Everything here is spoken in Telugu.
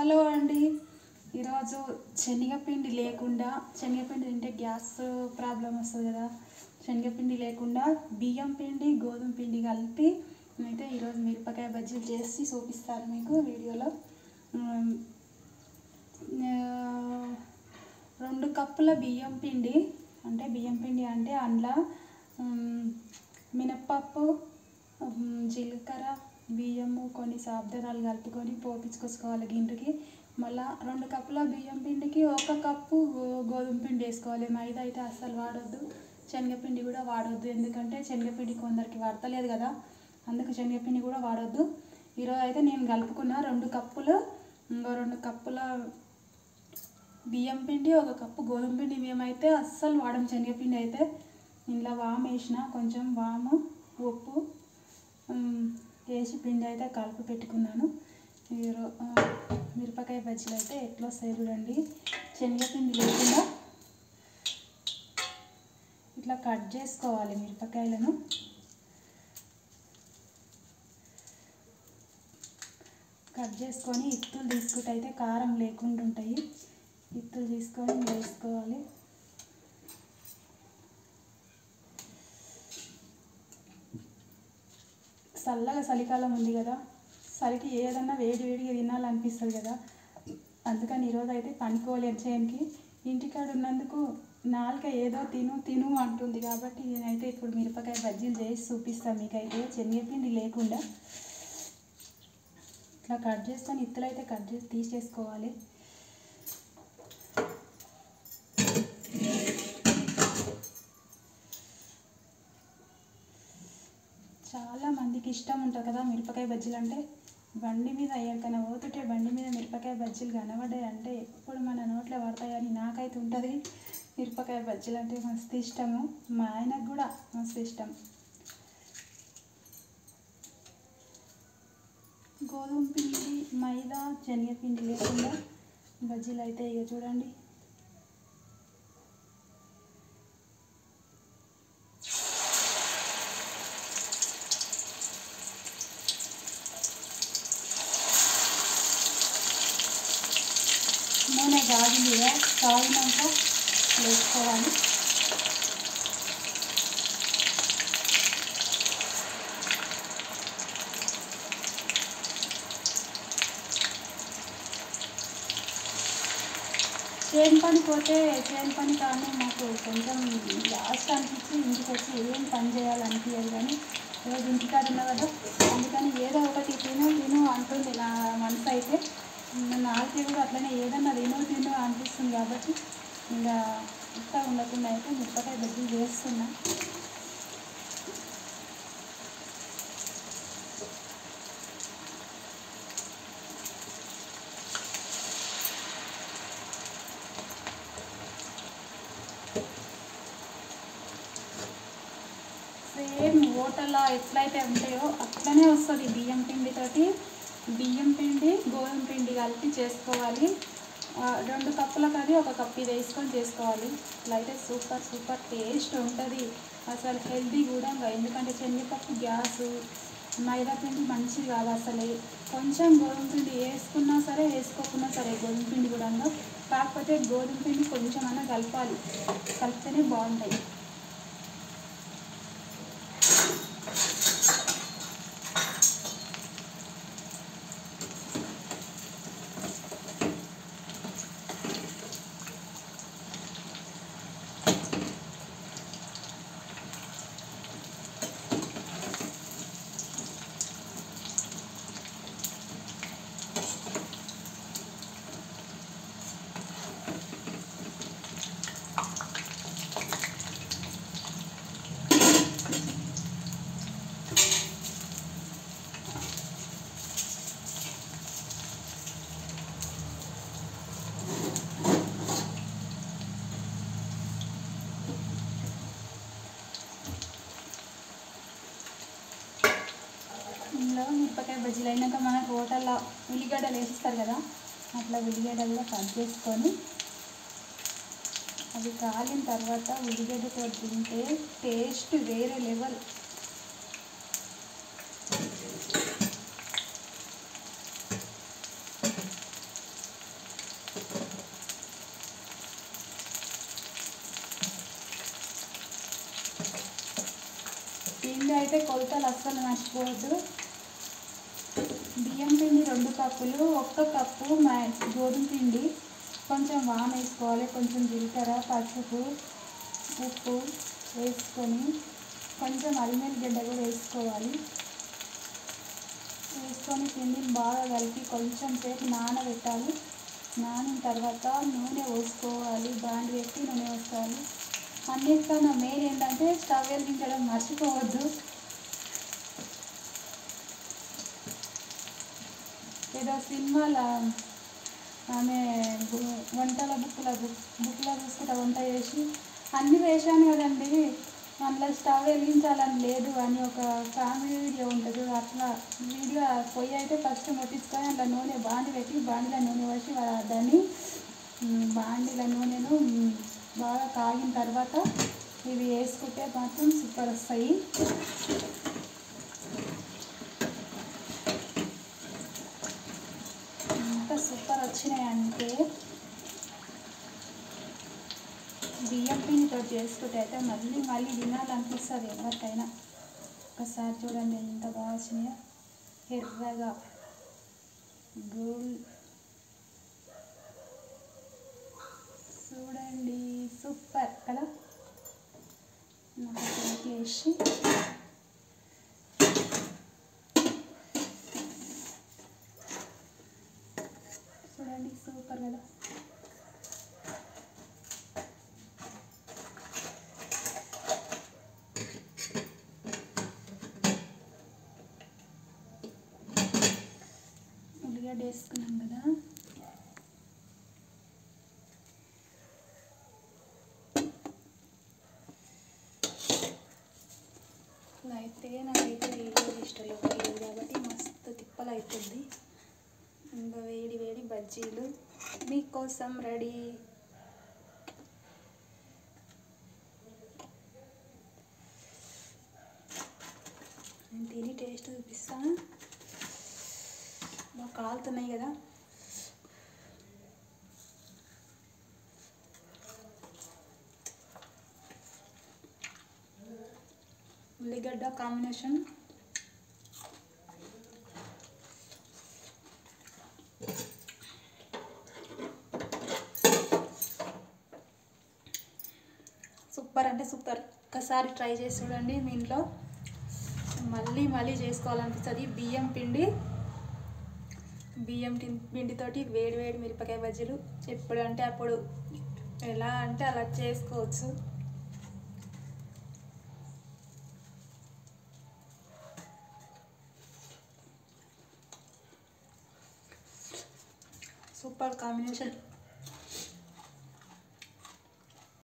హలో అండి. ఈరోజు శనగపిండి లేకుండా, శనగపిండి తింటే గ్యాస్ ప్రాబ్లం వస్తుంది కదా, శనగపిండి లేకుండా బియ్యం పిండి గోధుమ పిండి కలిపి అయితే ఈరోజు మిరపకాయ బజ్జీలు చేసి చూపిస్తాను మీకు వీడియోలో. 2 కప్పుల బియ్యం పిండి అంటే అందులో మినప్పప్పు, జీలకర్ర, బియ్యము కొన్ని సాబ్దానాలు కలుపుకొని పోపించుకోవాలి గింటకి. మళ్ళీ 2 కప్పుల బియ్యం పిండికి 1 కప్పు గోధుమ పిండి వేసుకోవాలి. మైదా అయితే అస్సలు వాడొద్దు, శనగపిండి కూడా వాడొద్దు. ఎందుకంటే శనగపిండి కొందరికి పడతలేదు కదా, అందుకు శనగపిండి కూడా వాడొద్దు. ఈరోజు అయితే నేను కలుపుకున్న 2 కప్పులు, 2 కప్పుల బియ్యం పిండి, 1 కప్పు గోధుమ పిండి. మేమైతే అస్సలు వాడము శనగపిండి. అయితే ఇందులో వాము వేసిన, కొంచెం వాము, ఉప్పు వేసి పిండి అయితే కలిపి పెట్టుకున్నాను. మిరపకాయ బజ్జీలు అయితే ఎట్లా వస్తాయి చూడండి. శనగపిండి లేకుండా ఇట్లా కట్ చేసుకోవాలి మిరపకాయలను. కట్ చేసుకొని ఇత్తులు తీసుకుంటే అయితే కారం లేకుండా ఉంటాయి. ఇత్తులు తీసుకొని వేసుకోవాలి. చల్లగా చలికాలం ఉంది కదా, చలికి ఏదన్నా వేడిగా తినాలనిపిస్తుంది కదా, అందుకని ఈరోజు అయితే పనుకోలేను చేయనికి. ఇంటికాడ ఉన్నందుకు నాలుక ఏదో తిను అంటుంది. కాబట్టి నేనైతే ఇప్పుడు మిరపకాయ బజ్జీలు చేసి చూపిస్తాను మీకైతే శనగపిండి లేకుండా. ఇట్లా కట్ చేసుకొని ఇత్తులు అయితే కట్ చేసి తీసేసుకోవాలి. చాలా మందికి ఇష్టం ఉంటుంది కదా మిరపకాయ బజ్జీలు అంటే. బండి మీద ఎక్కడికైనా పోతుంటే బండి మీద మిరపకాయ బజ్జీలు కనబడ్డాయి అంటే ఎప్పుడు మన నోట్లో పడతాయని నాకైతే ఉంటుంది. మిరపకాయ బజ్జీలు అంటే మస్తు ఇష్టము, మా ఆయనకు కూడా మస్తు ఇష్టం. గోధుమ పిండి, మైదా, శనగపిండి లేకుండా బజ్జీలు అయితే ఇక చూడండి. నూనె కాగింది, కాగినాక వేసుకోవాలి. చేను పని కానీ మాకు కొంచెం లాస్ట్ అనిపించి ఇంటికి వచ్చి ఏం పని చేయాలనిపించదు. కానీ ఈరోజు ఇంటికాడ ఉన్నా కదా, అందుకని ఏదో ఒకటి తిను అంటుంది నా మనసు అయితే. నాకే కూడా అట్లనే ఏదన్నా తిను అనిపిస్తుంది. కాబట్టి ఇంకా ఇంత ఉండకుండా అయితే మిరపకాయ బజ్జీలు చేస్తున్నా. సేమ్ హోటల్లో ఎట్లయితే ఉంటాయో అట్లనే వస్తుంది. బియ్యం పిండి గోధుమ పిండి కలిపి చేసుకోవాలి. 2 కప్పులకు అది 1 కప్పు ఇది వేసుకొని చేసుకోవాలి. ఇట్లా అయితే సూపర్ టేస్ట్ ఉంటుంది. అసలు హెల్తీ కూడా. ఎందుకంటే శనగపప్పు గ్యాసు, మైదా పిండి మంచిది కాదు అసలే. కొంచెం గోధుమ పిండి వేసుకున్నా సరే వేసుకోకున్నా సరే గోధుమ పిండి కూడా, కాకపోతే గోధుమ పిండి కొంచెం అన్నా కలపాలి, కలిపితేనే బాగుంటాయి. ఇందులో మిరపకాయ బజ్జీలు అయినాక మనకు హోటల్లో ఉల్లిగడ్డలు వేసిస్తారు కదా, అట్లా ఉల్లిగడ్డలు కూడా కట్ చేసుకొని అవి కాలిన తర్వాత ఉల్లిగడ్డతో తింటే టేస్ట్ వేరే లెవెల్. అయితే కొలతలు అస్సలు మర్చిపోవద్దు. బియ్యం పిండి 2 కప్పులు, 1 కప్పు గోధుమ పిండి, కొంచెం వాము వేసుకోవాలి, కొంచెం జీలకర్ర, పసుపు, ఉప్పు వేసుకొని కొంచెం అల్లం గడ్డ కూడా వేసుకోవాలి. వేసుకొని పిండిని బాగా కలిపి కొంచెం సేపు నానబెట్టాలి. నానిన తర్వాత నూనె పోసుకోవాలి, బాండి పెట్టి నూనె పోసుకోవాలి. అన్నిటికన్నా మెయిన్ ఏంటంటే స్టవ్ వెలిగించడం మర్చిపోవద్దు. ఏదో సినిమాలో ఆమె వంటల బుక్లో చూసుకుంటా వంట చేసి అన్నీ వేసాను కదండి, అందులో స్టవ్ వెలిగించాలని లేదు అని ఒక కామెడీ వీడియో ఉంటుంది. అట్లా వీడియో పొయ్యి అయితే ఫస్ట్ ముట్టించుకొని అందులో నూనె బాండి పెట్టి బాండిలో నూనె పోసి దాన్ని బాండిలో నూనెను బాగా కాగిన తర్వాత ఇవి వేసుకుంటే మాత్రం సూపర్ వస్తాయి. ఎంత సూపర్ వచ్చినాయి అంటే బియ్యం పిండితో చేసుకుంటే అయితే మళ్ళీ మళ్ళీ తినాలనిపిస్తుంది ఎవరికైనా. ఒకసారి చూడండి ఎంత బాగా వచ్చినాయో, ఎర్రగా గోల్డ్. చూడండి సూపర్ కదా. వేసి చూడండి సూపర్ కదా. ఉల్లిగడ్డ వేసుకున్నాం కదా, అలా అయితే నాకైతే వీడియో ఇష్టం లేదు కాబట్టి మస్తు తిప్పలు అవుతుంది. ఇంకా వేడి వేడి బజ్జీలు మీకోసం రెడీ. నేను తిని టేస్ట్ చూపిస్తాను. బాగా కాలుతున్నాయి కదా. ఉల్లిగడ్డ కాంబినేషన్ సూపర్ అంటే సూపర్. ఒకసారి ట్రై చేసి చూడండి మీ ఇంట్లో, మళ్ళీ మళ్ళీ చేసుకోవాలనిపిస్తుంది. బియ్యం పిండితోటి వేడి వేడి మిరపకాయ బజ్జీలు ఎప్పుడు అంటే అప్పుడు, ఎలా అంటే అలా చేసుకోవచ్చు. Super combination.